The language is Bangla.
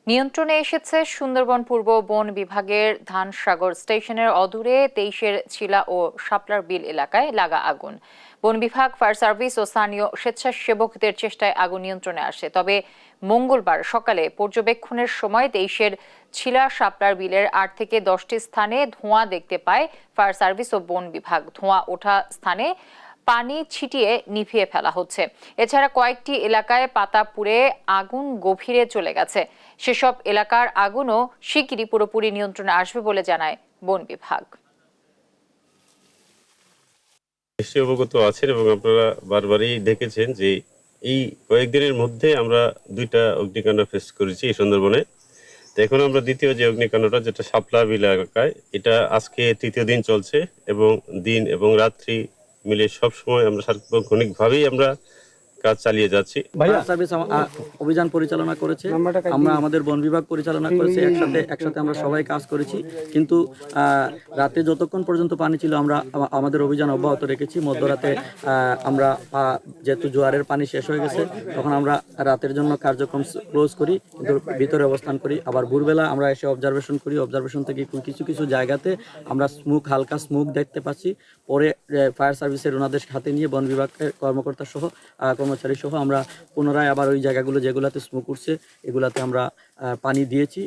নিয়ন্ত্রণে এসেছে সুন্দরবন পূর্ব বন বিভাগের ধানসাগর স্টেশনের অদূরে 23-এর ছিলা ও শাপলার বিল এলাকায় লাগা আগুন। বন বিভাগ, ফায়ার সার্ভিস ও স্থানীয় স্বেচ্ছাসেবকদের চেষ্টায় আগুন নিয়ন্ত্রণে আসে। তবে মঙ্গলবার সকালে পর্যবেক্ষণের সময় 23-এর ছিলা শাপলার বিলের 8 থেকে 10টি স্থানে ধোঁয়া দেখতে পায় ফায়ার সার্ভিস ও বন বিভাগ। ধোঁয়া ওঠা স্থানে পানি ছিটিয়ে নিভিয়ে ফেলা হচ্ছে। এছাড়া কয়েকটি এলাকায় পাতা পুড়ে আগুন গভীরে চলে গেছে। সেসব এলাকার আগুনও শিগগিরই পুরোপুরি নিয়ন্ত্রণে আসবে বলে জানায় বন বিভাগ। নিশ্চয়ই অবগত আছেন এবং আপনারা বারবারই দেখেছেন যে এই কয়েকদিনের মধ্যে আমরা 2টা অগ্নিকাণ্ড ফেস করেছি এই সুন্দরবনে। তো এখন আমরা দ্বিতীয় যে অগ্নিকাণ্ডটা, যেটা শাপলা বিল এলাকায়, এটা আজকে তৃতীয় দিন চলছে এবং দিন এবং রাত্রি মিলে সব সময় আমরা সার্বক্ষণিকভাবেই আমরা কাজ চালিয়ে যাচ্ছি। ফায়ার সার্ভিস অভিযান পরিচালনা করেছে, আমরা আমাদের বন বিভাগ পরিচালনা করেছে, একসাথে আমরা সবাই কাজ করেছি। কিন্তু রাতে যতক্ষণ পর্যন্ত পানি ছিল আমরা আমাদের অভিযান অব্যাহত রেখেছি। মধ্যরাতে আমরা যেহেতু জোয়ারের পানি শেষ হয়ে গেছে, তখন আমরা রাতের জন্য কার্যক্রম ক্লোজ করি, কিন্তু ভিতরে অবস্থান করি। আবার ভোরবেলা আমরা এসে অবজারভেশন করি। অবজারভেশন থেকে কিছু কিছু জায়গাতে আমরা হালকা স্মোক দেখতে পাচ্ছি। পরে ফায়ার সার্ভিসের ওনাদের হাতে নিয়ে বন বিভাগের কর্মকর্তা সহ কর্মচারী সহ আমরা পুনরায় আবার ওই জায়গাগুলো যেগুলোতে স্মোক উঠছে এগুলাতে আমরা পানি দিয়েছি।